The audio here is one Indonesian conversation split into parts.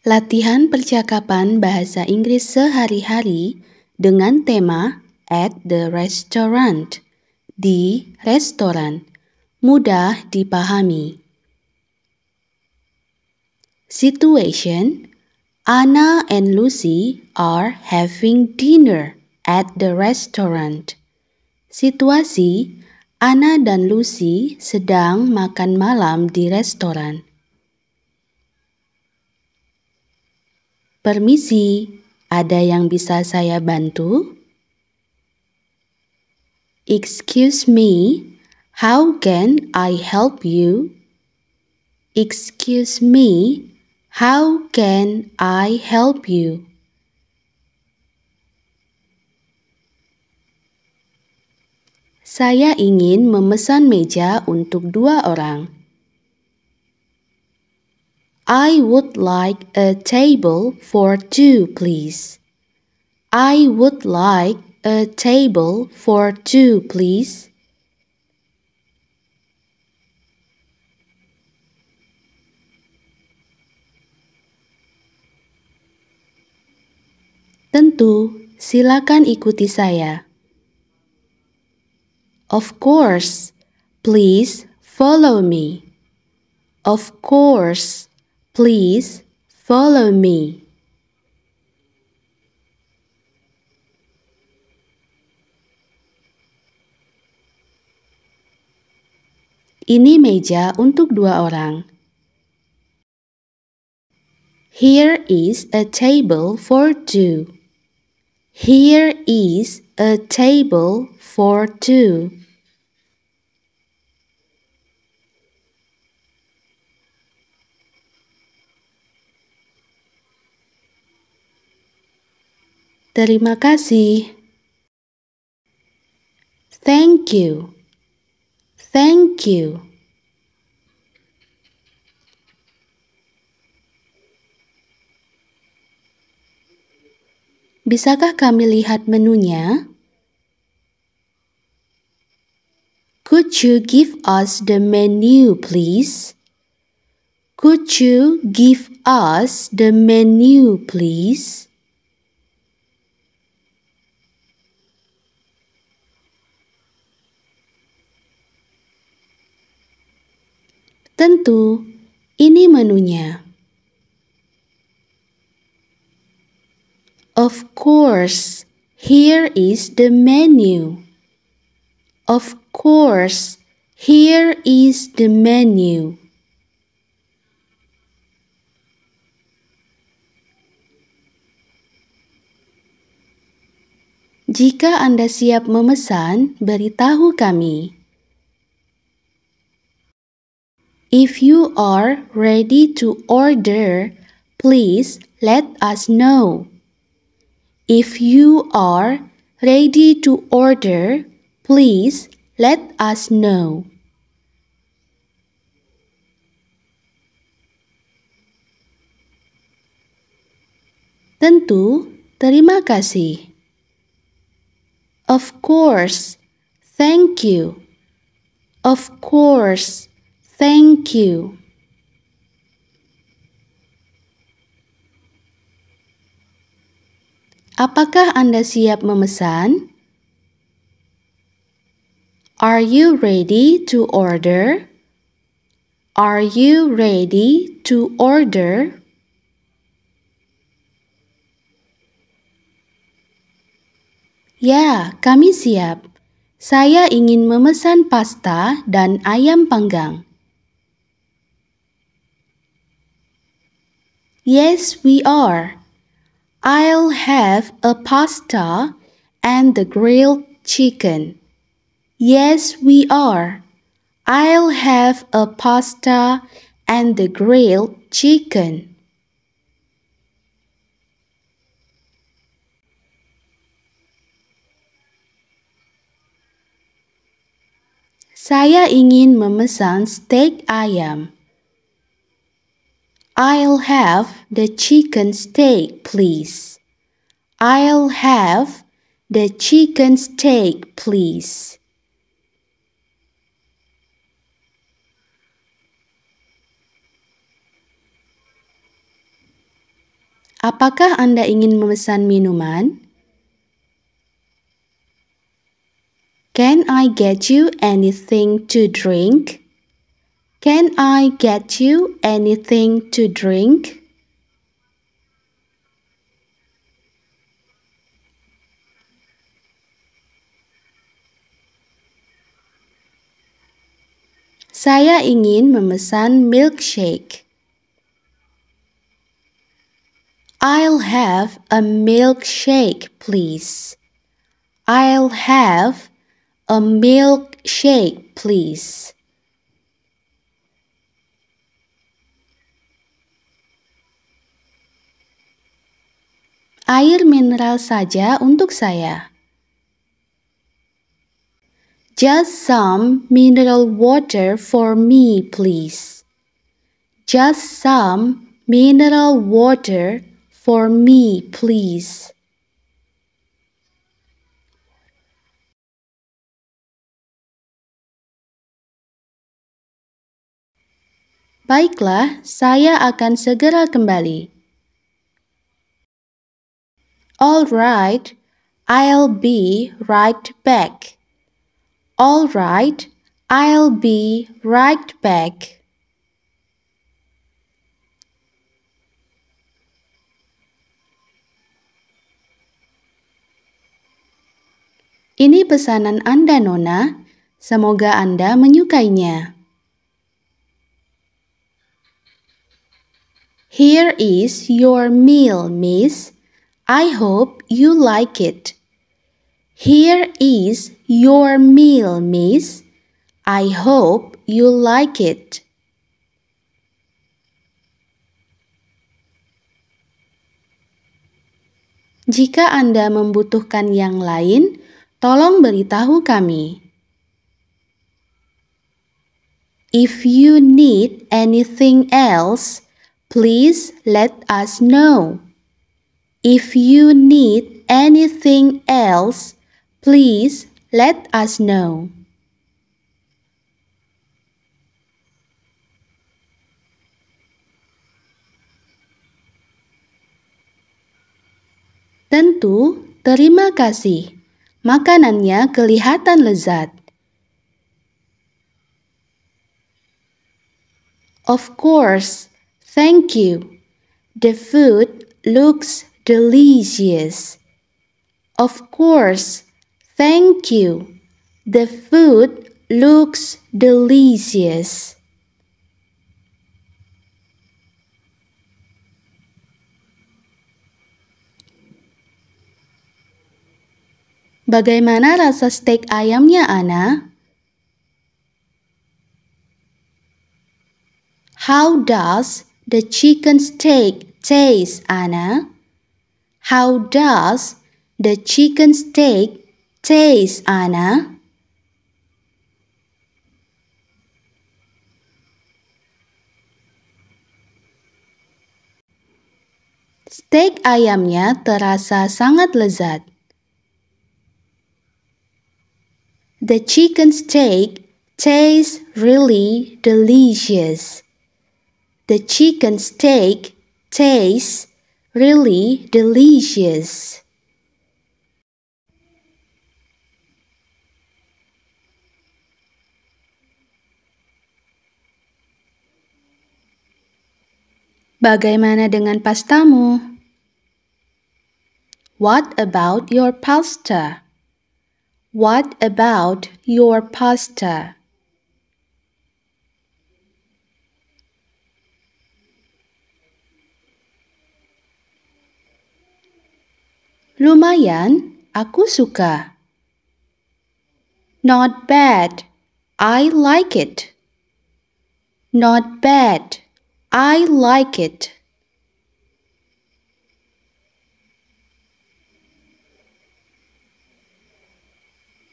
Latihan percakapan bahasa Inggris sehari-hari dengan tema at the restaurant, di restoran, mudah dipahami. Situation: Anna and Lucy are having dinner at the restaurant. Situasi: Anna dan Lucy sedang makan malam di restoran. Permisi, ada yang bisa saya bantu? Excuse me, how can I help you? Excuse me, how can I help you? Saya ingin memesan meja untuk 2 orang. I would like a table for 2, please. I would like a table for 2, please. Tentu, silakan ikuti saya. Of course, please follow me. Of course, please follow me. Ini meja untuk 2 orang. Here is a table for 2. Here is a table for 2. Terima kasih. Thank you. Thank you. Bisakah kami lihat menunya? Could you give us the menu, please? Could you give us the menu, please? Tentu, ini menunya. Of course, here is the menu. Of course, here is the menu. Jika Anda siap memesan, beritahu kami. If you are ready to order, please let us know. If you are ready to order, please let us know. Tentu, terima kasih. Of course, thank you. Of course, thank you. Apakah Anda siap memesan? Are you ready to order? Are you ready to order? Ya, kami siap. Saya ingin memesan pasta dan ayam panggang. Yes, we are. I'll have a pasta and the grilled chicken. Yes, we are. I'll have a pasta and the grilled chicken. Saya ingin memesan steak ayam. I'll have the chicken steak, please. I'll have the chicken steak, please. Apakah Anda ingin memesan minuman? Can I get you anything to drink? Can I get you anything to drink? Saya ingin memesan milkshake. I'll have a milkshake, please. I'll have a milkshake, please. Air mineral saja untuk saya. Just some mineral water for me, please. Just some mineral water for me, please. Baiklah, saya akan segera kembali. All right, I'll be right back. All right, I'll be right back. Ini pesanan Anda, Nona. Semoga Anda menyukainya. Here is your meal, miss. I hope you like it. Here is your meal, miss. I hope you like it. Jika Anda membutuhkan yang lain, tolong beritahu kami. If you need anything else, please let us know. If you need anything else, please let us know. Tentu, terima kasih. Makanannya kelihatan lezat. Of course, thank you. The food looks delicious. Of course, thank you. The food looks delicious. Bagaimana rasa steak ayamnya, Ana? How does the chicken steak taste, Anna? How does the chicken steak taste, Anna? Steak ayamnya terasa sangat lezat. The chicken steak tastes really delicious. The chicken steak tastes really delicious. Bagaimana dengan pastamu? What about your pasta? What about your pasta? Lumayan, aku suka. Not bad, I like it. Not bad, I like it.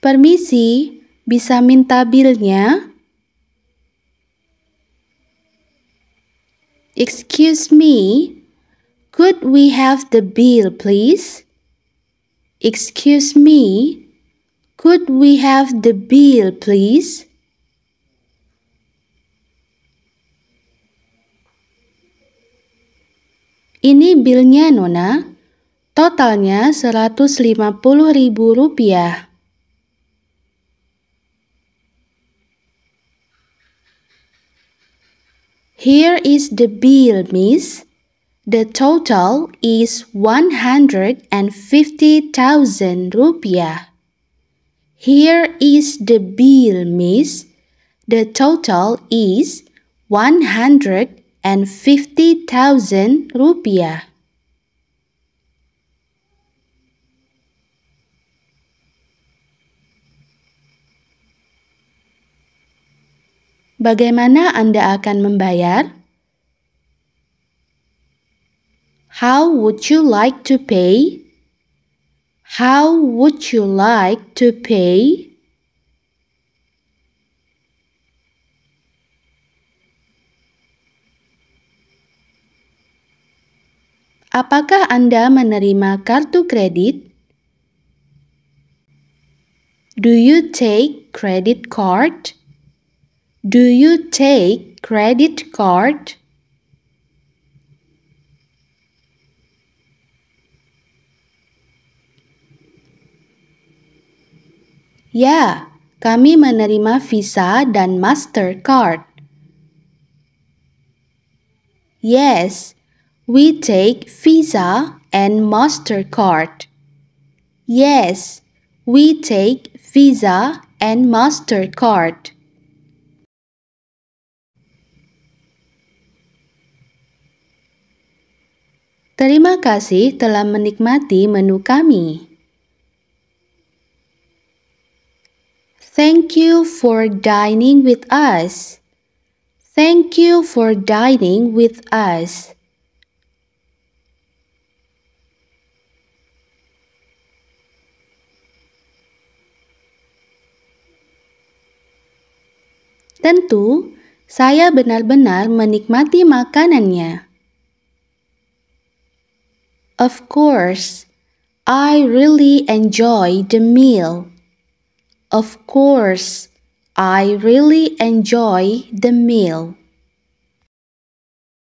Permisi, bisa minta bilnya? Excuse me, could we have the bill, please? Excuse me, could we have the bill, please? Ini bilnya, Nona. Totalnya Rp150.000. Here is the bill, Miss. The total is Rp150,000. Here is the bill, Miss. The total is Rp150,000. Bagaimana Anda akan membayar? How would you like to pay? How would you like to pay? Apakah Anda menerima kartu kredit? Do you take credit card? Do you take credit card? Ya, kami menerima Visa dan Mastercard. Yes, we take Visa and Mastercard. Yes, we take Visa and Mastercard. Terima kasih telah menikmati menu kami. Thank you for dining with us. Thank you for dining with us. Tentu, saya benar-benar menikmati makanannya. Of course, I really enjoy the meal. Of course, I really enjoy the meal.